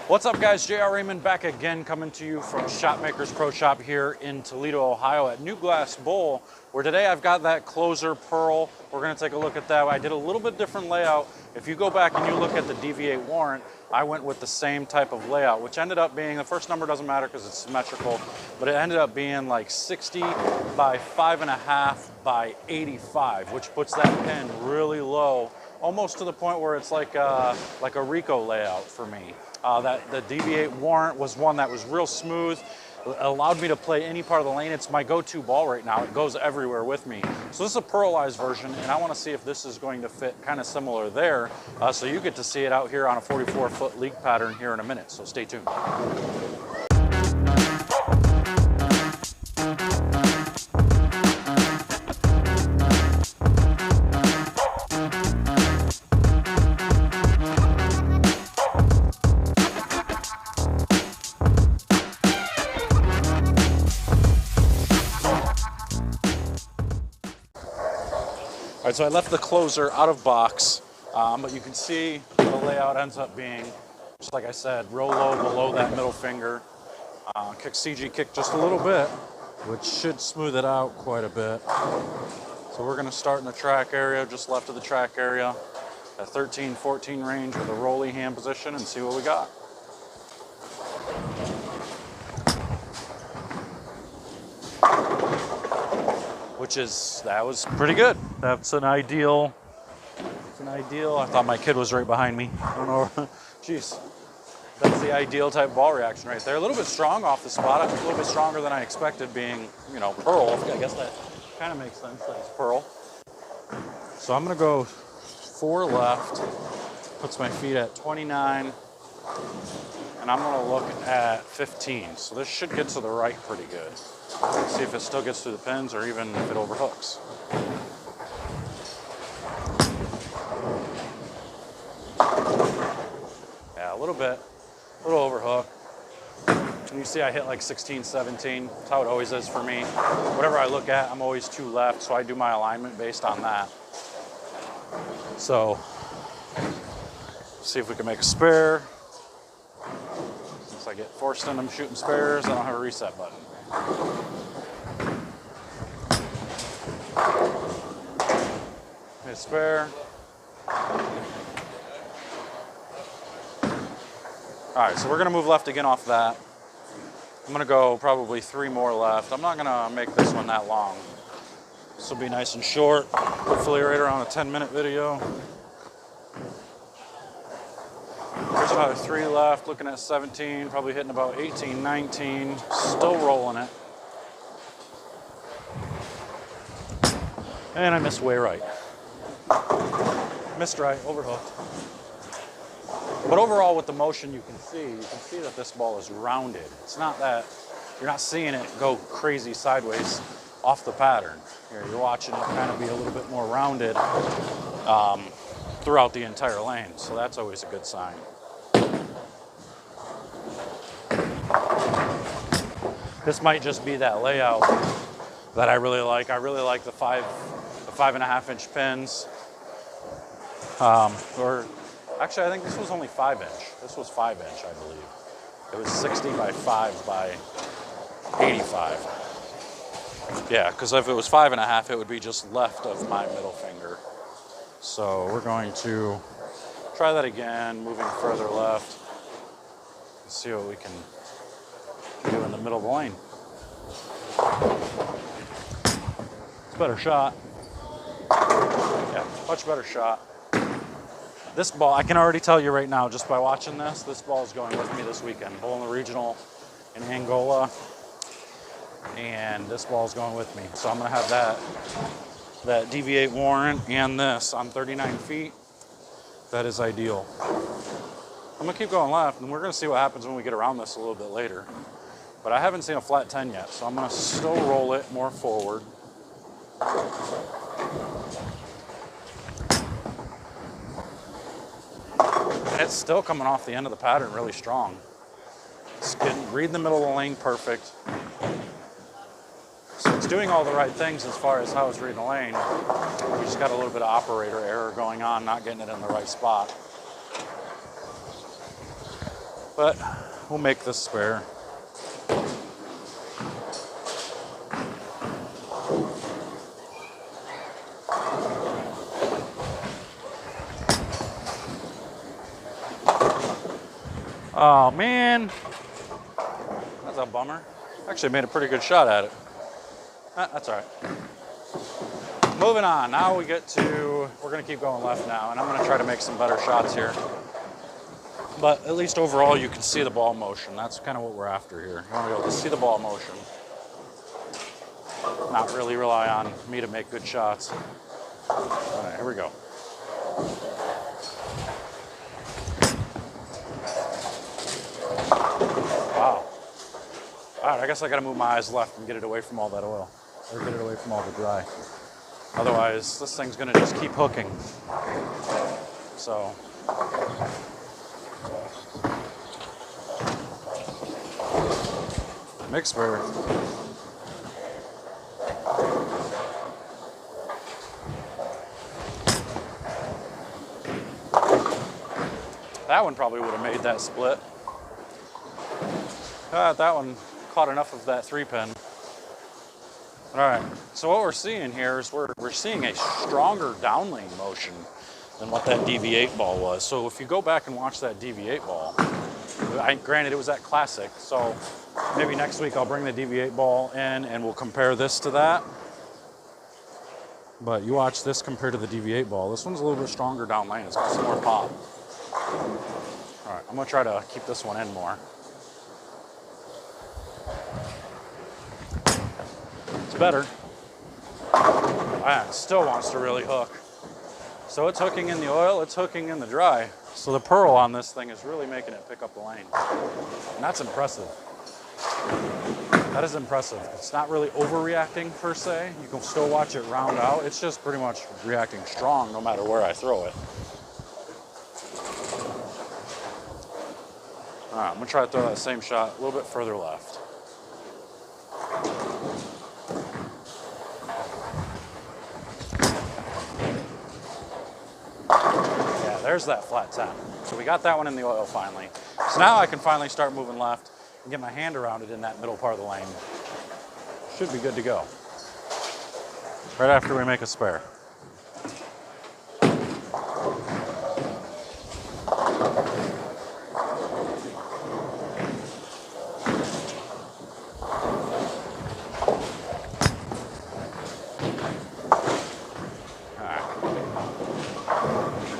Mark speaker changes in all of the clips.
Speaker 1: What's up, guys? JR Raymond back again, coming to you from Shopmakers Pro Shop here in Toledo, Ohio at New Glass Bowl, where today I've got that closer pearl. We're going to take a look at that. I did a little bit different layout. If you go back and you look at the Deviate Warrant, I went with the same type of layout, which ended up being, the first number doesn't matter because it's symmetrical, but it ended up being like 60 by 5.5 by 85, which puts that pin really low, almost to the point where it's like a Rico layout for me. That the Deviate Warrant was one that was real smooth, allowed me to play any part of the lane. It's my go-to ball right now. It goes everywhere with me. So this is a pearlized version, and I want to see if this is going to fit kind of similar there. So you get to see it out here on a 44-foot league pattern here in a minute, so stay tuned. All right, so I left the closer out of box, but you can see the layout ends up being, just like I said, real low below that middle finger. Kick CG kick just a little bit, which should smooth it out quite a bit. So we're gonna start in the track area, just left of the track area, at 13-14 range with a rolly hand position, and see what we got. That was pretty good. That's an ideal. I thought my kid was right behind me. I don't know. Jeez. That's the ideal type of ball reaction right there. A little bit strong off the spot. I think a little bit stronger than I expected, being, you know, pearl. I guess that kind of makes sense that it's pearl. So I'm gonna go 4 left. Puts my feet at 29. And I'm gonna look at 15. So this should get to the right pretty good. See if it still gets through the pins or even if it overhooks. Yeah, a little bit, a little overhook. And you see I hit like 16, 17. That's how it always is for me. Whatever I look at, I'm always 2 left, so I do my alignment based on that. So, see if we can make a spare. Since I get forced into shooting spares, I don't have a reset button. Hit spare. All right, so we're gonna move left again off that. I'm gonna go probably 3 more left. I'm not gonna make this one that long. This will be nice and short, hopefully right around a 10-minute video. There's another 3 left, looking at 17, probably hitting about 18, 19, still rolling it. And I missed way right. Missed right, overhooked. But overall with the motion you can see that this ball is rounded. It's not that, you're not seeing it go crazy sideways off the pattern. You're watching it kind of be a little bit more rounded throughout the entire lane. So that's always a good sign. This might just be that layout that I really like. I really like the 5.5 inch pins. Or actually, I think this was only 5 inch. This was 5 inch, I believe. It was 60 by 5 by 85. Yeah, because if it was 5.5, it would be just left of my middle finger. So we're going to try that again, moving further left. Let's see what we can do in the middle of the lane. It's a better shot. Yeah, much better shot. This ball, I can already tell you right now, just by watching this ball is going with me this weekend. Bowling the regional in Angola, and this ball is going with me. So I'm gonna have that Deviate Warrant and this on 39 feet. That is ideal. I'm gonna keep going left, and we're gonna see what happens when we get around this a little bit later. But I haven't seen a flat 10 yet, so I'm gonna still roll it more forward. And it's still coming off the end of the pattern really strong. It's reading the middle of the lane perfect. So it's doing all the right things as far as how it's reading the lane. We just got a little bit of operator error going on, not getting it in the right spot. but we'll make this spare. Oh man, that's a bummer. Actually made a pretty good shot at it. That's all right. Moving on, now we get to, we're gonna keep going left now, and I'm gonna try to make some better shots here. But at least overall you can see the ball motion. That's kind of what we're after here. You wanna be able to see the ball motion. Not really rely on me to make good shots. All right, here we go. Wow. All right, I guess I gotta move my eyes left and get it away from all that oil, or get it away from all the dry. Otherwise, this thing's gonna just keep hooking. So. Mix spare. That one probably would have made that split. That one caught enough of that 3-pin. All right, so what we're seeing here is we're seeing a stronger downlane motion than what that DV8 ball was. So if you go back and watch that DV8 ball, granted it was that classic, so maybe next week I'll bring the DV8 ball in and we'll compare this to that. But you watch this compared to the DV8 ball. This one's a little bit stronger down lane. It's got some more pop. All right, I'm gonna try to keep this one in more. It's better. It still wants to really hook. So it's hooking in the oil, it's hooking in the dry. So the pearl on this thing is really making it pick up the lane. And that's impressive. That is impressive. It's not really overreacting per se. You can still watch it round out. It's just pretty much reacting strong no matter where I throw it. All right, I'm gonna try to throw that same shot a little bit further left. Yeah, there's that flat 10. So we got that one in the oil finally. So now I can finally start moving left and get my hand around it in that middle part of the lane. Should be good to go. Right after we make a spare.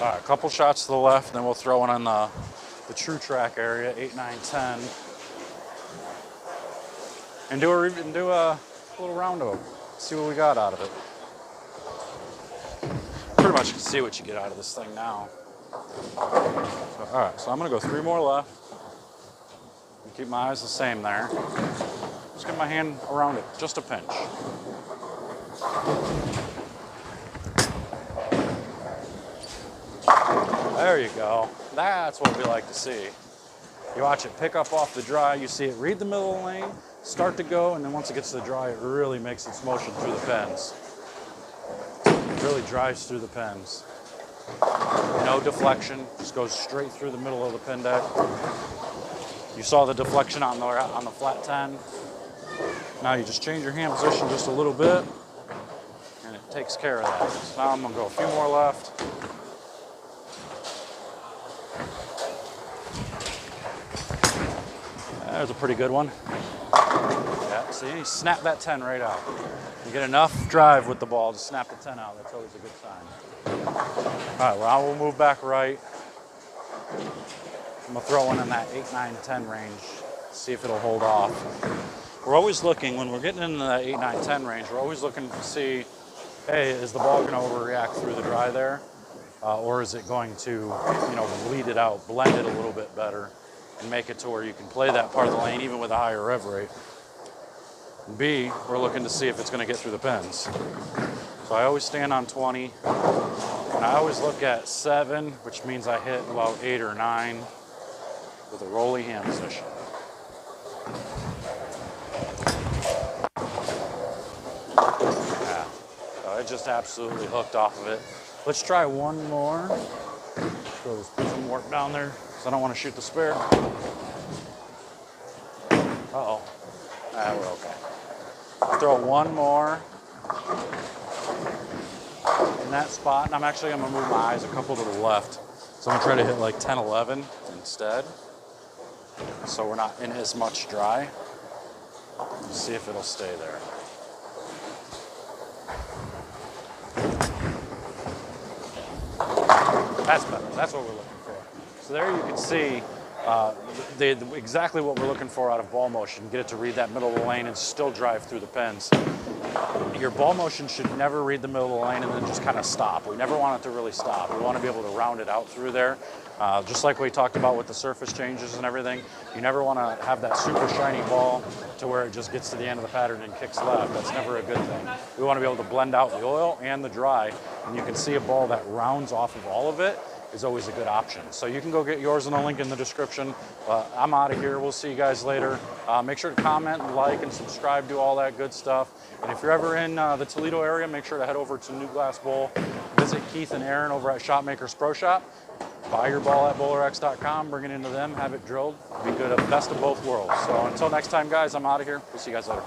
Speaker 1: A couple shots to the left, and then we'll throw one on the true track area, 8, 9, 10. And do a little round of them. See what we got out of it. Pretty much can see what you get out of this thing now. So, all right, so I'm gonna go 3 more left. And keep my eyes the same there. Just get my hand around it, just a pinch. There you go. That's what we like to see. You watch it pick up off the dry, you see it read the middle of the lane, start to go, and then once it gets to the dry, it really makes its motion through the pins. It really drives through the pins. No deflection, just goes straight through the middle of the pin deck. You saw the deflection on the flat 10. Now you just change your hand position just a little bit, and it takes care of that. So now I'm gonna go a few more left. There's a pretty good one. Yeah, see, snap that 10 right out. You get enough drive with the ball to snap the 10 out. That's always a good sign. All right, well, we'll move back right. I'm gonna throw one in that 8, 9, 10 range, see if it'll hold off. We're always looking, when we're getting into that 8, 9, 10 range, we're always looking to see, hey, is the ball gonna overreact through the dry there? Or is it going to, bleed it out, blend it a little bit better, and make it to where you can play that part of the lane even with a higher rev rate. And B, we're looking to see if it's gonna get through the pins. So I always stand on 20, and I always look at 7, which means I hit about 8 or 9 with a rolly hand position. Yeah, so I just absolutely hooked off of it. Let's try one more. Throw this prism warp down there So I don't want to shoot the spare. Uh-oh. We're okay. Throw one more in that spot, and I'm actually going to move my eyes a couple to the left. So I'm going to try to hit like 10, 11 instead, so we're not in as much dry. See if it'll stay there. That's better. That's what we're looking for. So there you can see exactly what we're looking for out of ball motion. Get it to read that middle of the lane and still drive through the pins. Your ball motion should never read the middle of the lane and then just kind of stop. We never want it to really stop. We want to be able to round it out through there. Just like we talked about with the surface changes and everything, you never want to have that super shiny ball to where it just gets to the end of the pattern and kicks left. That's never a good thing. We want to be able to blend out the oil and the dry, and you can see a ball that rounds off of all of it is always a good option. So you can go get yours in the link in the description. I'm out of here. We'll see you guys later. Make sure to comment, like, and subscribe, do all that good stuff. And if you're ever in the Toledo area, make sure to head over to New Glass Bowl. Visit Keith and Aaron over at Shopmakers Pro Shop. Buy your ball at BowlerX.com, bring it into them, have it drilled. Be good at the best of both worlds. So until next time, guys, I'm out of here. We'll see you guys later.